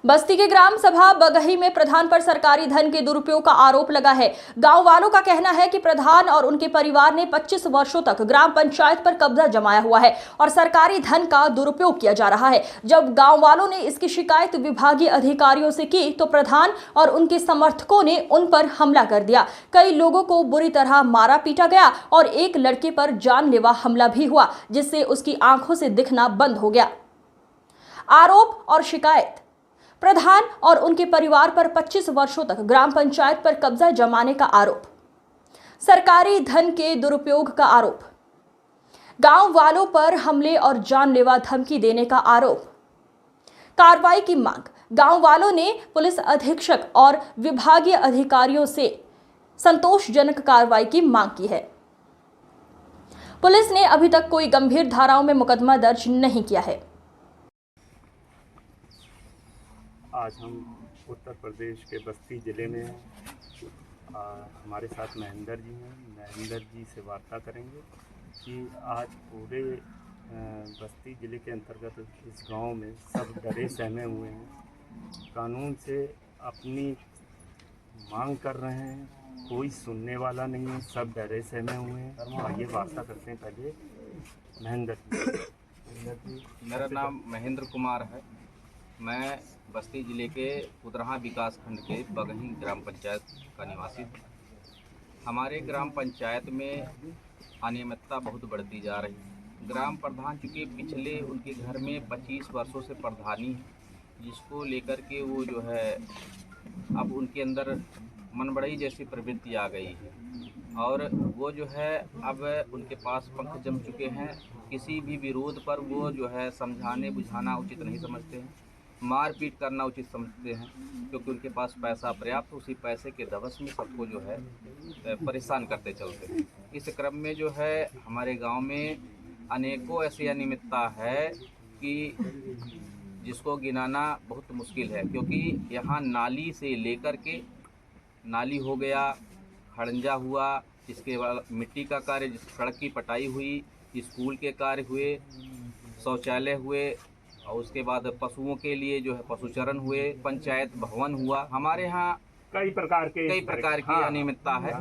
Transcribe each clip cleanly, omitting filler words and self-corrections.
बस्ती के ग्राम सभा बगही में प्रधान पर सरकारी धन के दुरुपयोग का आरोप लगा है। गांव वालों का कहना है कि प्रधान और उनके परिवार ने 25 वर्षों तक ग्राम पंचायत पर कब्जा जमाया हुआ है और सरकारी धन का दुरुपयोग किया जा रहा है। जब गांव वालों ने इसकी शिकायत विभागीय अधिकारियों से की तो प्रधान और उनके समर्थकों ने उन पर हमला कर दिया। कई लोगों को बुरी तरह मारा पीटा गया और एक लड़के पर जानलेवा हमला भी हुआ, जिससे उसकी आंखों से दिखना बंद हो गया। आरोप और शिकायत। प्रधान और उनके परिवार पर 25 वर्षों तक ग्राम पंचायत पर कब्जा जमाने का आरोप, सरकारी धन के दुरुपयोग का आरोप, गांव वालों पर हमले और जानलेवा धमकी देने का आरोप, कार्रवाई की मांग। गांव वालों ने पुलिस अधीक्षक और विभागीय अधिकारियों से संतोषजनक कार्रवाई की मांग की है। पुलिस ने अभी तक कोई गंभीर धाराओं में मुकदमा दर्ज नहीं किया है। आज हम उत्तर प्रदेश के बस्ती ज़िले में हैं। हमारे साथ महेंद्र जी हैं। महेंद्र जी से वार्ता करेंगे कि आज पूरे बस्ती ज़िले के अंतर्गत इस गांव में सब डरे सहमे हुए हैं, कानून से अपनी मांग कर रहे हैं, कोई सुनने वाला नहीं है, सब डरे सहमे हुए हैं। आइए वार्ता करते हैं। पहले महेंद्र जी। मेरा नाम महेंद्र कुमार है। मैं बस्ती ज़िले के उदरहा विकास खंड के बगही ग्राम पंचायत का निवासी हूँ। हमारे ग्राम पंचायत में अनियमितता बहुत बढ़ती जा रही है। ग्राम प्रधान चूँकि पिछले उनके घर में 25 वर्षों से प्रधानी है, जिसको लेकर के वो जो है अब उनके अंदर मनबड़ई जैसी प्रवृत्ति आ गई है और वो जो है अब उनके पास पंख जम चुके हैं। किसी भी विरोध पर वो जो है समझाने बुझाना उचित नहीं समझते हैं, मारपीट करना उचित समझते हैं, क्योंकि उनके पास पैसा पर्याप्त, उसी पैसे के दवस में सबको जो है परेशान करते चलते हैं। इस क्रम में जो है हमारे गांव में अनेकों ऐसी अनियमितता है कि जिसको गिनाना बहुत मुश्किल है, क्योंकि यहाँ नाली से लेकर के नाली हो गया, खड़ंजा हुआ, इसके बाद मिट्टी का कार्य, सड़क की पटाई हुई, स्कूल के कार्य हुए, शौचालय हुए और उसके बाद पशुओं के लिए जो है पशुचरण हुए, पंचायत भवन हुआ। हमारे यहाँ कई प्रकार की अनियमितता है।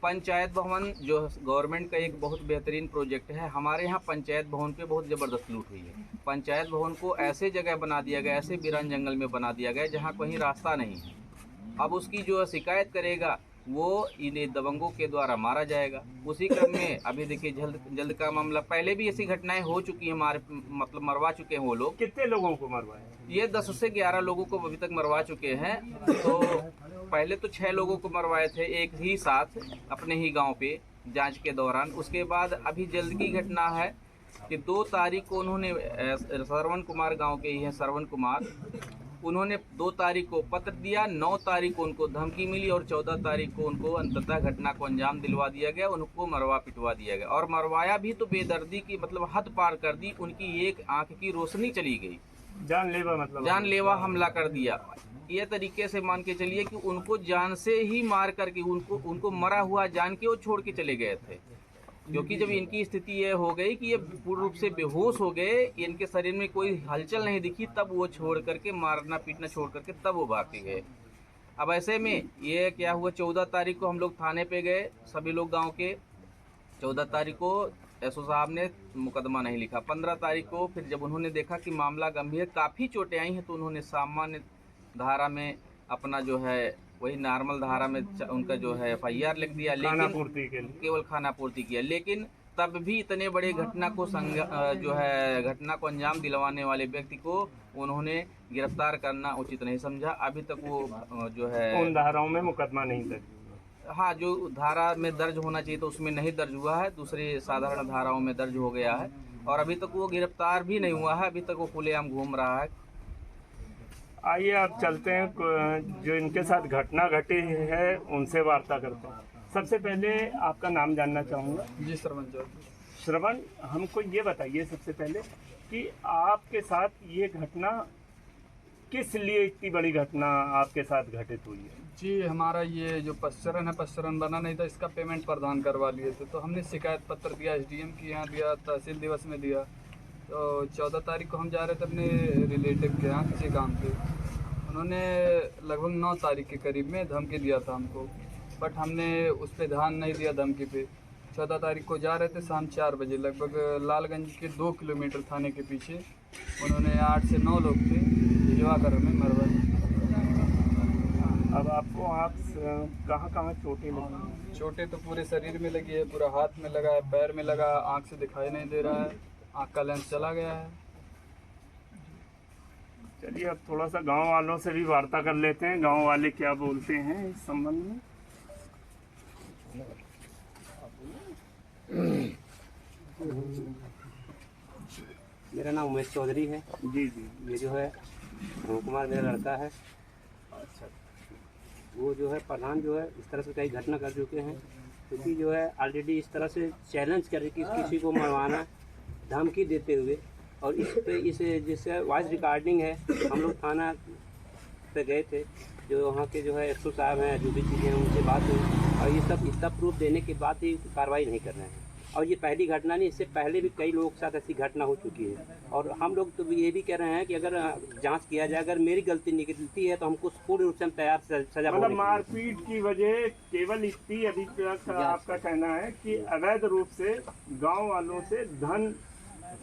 पंचायत भवन जो गवर्नमेंट का एक बहुत बेहतरीन प्रोजेक्ट है, हमारे यहाँ पंचायत भवन पे बहुत ज़बरदस्त लूट हुई है। पंचायत भवन को ऐसे जगह बना दिया गया, ऐसे वीरान जंगल में बना दिया गया जहाँ कहीं रास्ता नहीं है। अब उसकी जो शिकायत करेगा वो इन दबंगों के द्वारा मारा जाएगा। उसी क्रम में अभी देखिए जल्द का मामला, पहले भी ऐसी घटनाएं हो चुकी हैं, मतलब मरवा चुके हैं वो लोग। कितने लोगों को मरवाए? ये 10 से 11 लोगों को अभी तक मरवा चुके हैं। तो पहले तो 6 लोगों को मरवाए थे एक ही साथ अपने ही गांव पे जांच के दौरान। उसके बाद अभी जल्द की घटना है कि 2 तारीख को उन्होंने, श्रवण कुमार गाँव के ही हैं श्रवण कुमार, उन्होंने 2 तारीख को पत्र दिया, 9 तारीख को उनको धमकी मिली और 14 तारीख को उनको अंततः घटना को अंजाम दिलवा दिया गया, उनको मरवा पिटवा दिया गया। और मरवाया भी तो बेदर्दी की, मतलब हद पार कर दी, उनकी एक आंख की रोशनी चली गई, जानलेवा हमला कर दिया। ये तरीके से मान के चलिए कि उनको जान से ही मार करके उनको मरा हुआ जान के वो छोड़ के चले गए थे, क्योंकि जब इनकी स्थिति ये हो गई कि ये पूर्ण रूप से बेहोश हो गए, इनके शरीर में कोई हलचल नहीं दिखी, तब वो छोड़ करके, मारना पीटना छोड़ करके तब वो भाग के गए। अब ऐसे में ये क्या हुआ, 14 तारीख को हम लोग थाने पे गए, सभी लोग गांव के। 14 तारीख को एसओ साहब ने मुकदमा नहीं लिखा। 15 तारीख को फिर जब उन्होंने देखा कि मामला गंभीर, काफ़ी चोटें आई हैं, तो उन्होंने सामान्य धारा में अपना जो है वही नॉर्मल धारा में उनका जो है FIR लिख दिया, लेकिन केवल खाना पूर्ति किया। लेकिन तब भी इतने बड़े घटना को घटना को अंजाम दिलवाने वाले व्यक्ति को उन्होंने गिरफ्तार करना उचित नहीं समझा। अभी तक वो जो है उन धाराओं में मुकदमा नहीं दर्ज, हाँ, जो धारा में दर्ज होना चाहिए तो उसमें नहीं दर्ज हुआ है, दूसरे साधारण धाराओं में दर्ज हो गया है और अभी तक वो गिरफ्तार भी नहीं हुआ है, अभी तक वो खुलेआम घूम रहा है। आइए आप चलते हैं, जो इनके साथ घटना घटी है उनसे वार्ता करते हैं। सबसे पहले आपका नाम जानना चाहूँगा। जी, श्रवण। श्रवण, हमको ये बताइए सबसे पहले कि आपके साथ ये घटना किस लिए, इतनी बड़ी घटना आपके साथ घटित हुई है? जी, हमारा ये जो पश्चरण बना नहीं था, इसका पेमेंट प्रदान करवा लिए थे, तो हमने शिकायत पत्र दिया, SDM के यहाँ दिया, तहसील दिवस में दिया। तो 14 तारीख को हम जा रहे थे अपने रिलेटिव के यहाँ किसी काम पे, उन्होंने लगभग 9 तारीख के करीब में धमकी दिया था हमको, बट हमने उस पर ध्यान नहीं दिया धमकी पे। 14 तारीख को जा रहे थे शाम 4 बजे, लगभग लालगंज के 2 किलोमीटर थाने के पीछे उन्होंने 8 से 9 लोग थे भिजवा कर हमें मरवा दिया। अब आपको आप कहाँ चोटें लगी? चोटें तो पूरे शरीर में लगी है, पूरा हाथ में लगा है, पैर में लगा, आँख से दिखाई नहीं दे रहा है, आँख का लेंस चला गया है। चलिए अब थोड़ा सा गांव वालों से भी वार्ता कर लेते हैं, गांव वाले क्या बोलते हैं इस संबंध में। मेरा नाम उमेश चौधरी है जी जी। ये जो है धर्म कुमार मेरा लड़का है। अच्छा, वो जो है प्रधान जो है इस तरह से कई घटना कर चुके हैं, क्योंकि जो है ऑलरेडी इस तरह से चैलेंज करके किसी को मरवाना, धमकी देते हुए, और इस जिससे वॉइस रिकॉर्डिंग है। हम लोग थाना पे गए थे, जो वहाँ के जो है एक्सो साहब हैं, जो भी चीज़ें हैं उनसे बात हुई, और ये सब इसका प्रूफ देने के बाद ही कार्रवाई नहीं कर रहे हैं। और ये पहली घटना नहीं, इससे पहले भी कई लोगों के साथ ऐसी घटना हो चुकी है। और हम लोग तो ये भी कह रहे हैं कि अगर जांच किया जाए, अगर मेरी गलती निकलती है तो हमको पूर्ण रूप से हम तैयार सजा। मतलब मारपीट की वजह केवल इतनी अभी तक आपका कहना है कि अवैध रूप से गांव वालों से धन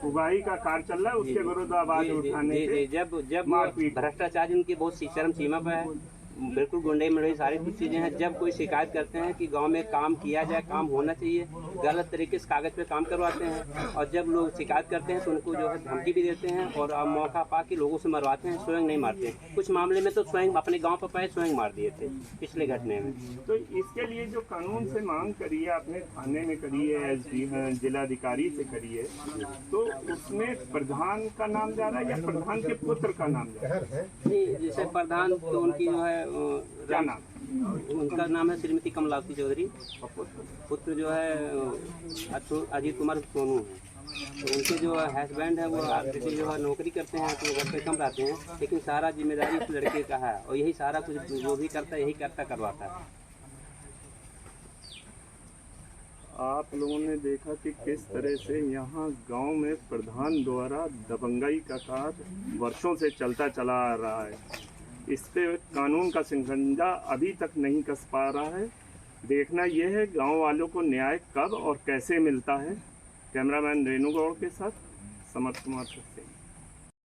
उगाही का कार्य चल रहा है, उसके विरुद्ध आवाज उठाने से जब मारपीट, भ्रष्टाचार इनकी बहुत चरम सीमा पर है, बिल्कुल गुंडे में सारी कुछ चीज़ें हैं। जब कोई शिकायत करते हैं कि गांव में काम किया जाए, काम होना चाहिए, गलत तरीके से कागज़ पे काम करवाते हैं। और जब लोग शिकायत करते हैं तो उनको जो है धमकी भी देते हैं, और मौका पा के लोगों से मरवाते हैं, स्वयं नहीं मारते। कुछ मामले में तो स्वयं अपने गाँव पर पाए स्वयं मार दिए थे पिछले घटने में। तो इसके लिए जो कानून से मांग करी है, आपने थाने में करी है, जिलाधिकारी से करी है, तो उसमें प्रधान का नाम जा रहा है या प्रधान के पुत्र का नाम जा रहा है? नहीं, जैसे प्रधान तो उनकी जो है क्या नाम? उनका नाम है श्रीमती कमलावती चौधरी, पुत्र जो है अजीत कुमार सोनू है। तो उनके जो हस्बैंड है वो ऑलरेडी जो है नौकरी करते हैं, तो घर पे कम रहते हैं, लेकिन सारा जिम्मेदारी उस लड़के का है, और यही सारा कुछ जो भी करता है यही करवाता है। आप लोगों ने देखा कि किस तरह से यहाँ गांव में प्रधान द्वारा दबंगाई का कार्य वर्षों से चलता चला आ रहा है। इस पे कानून का शिकंजा अभी तक नहीं कस पा रहा है। देखना यह है गांव वालों को न्याय कब और कैसे मिलता है। कैमरामैन रेणु गौड़ के साथ समर्थ कुमार।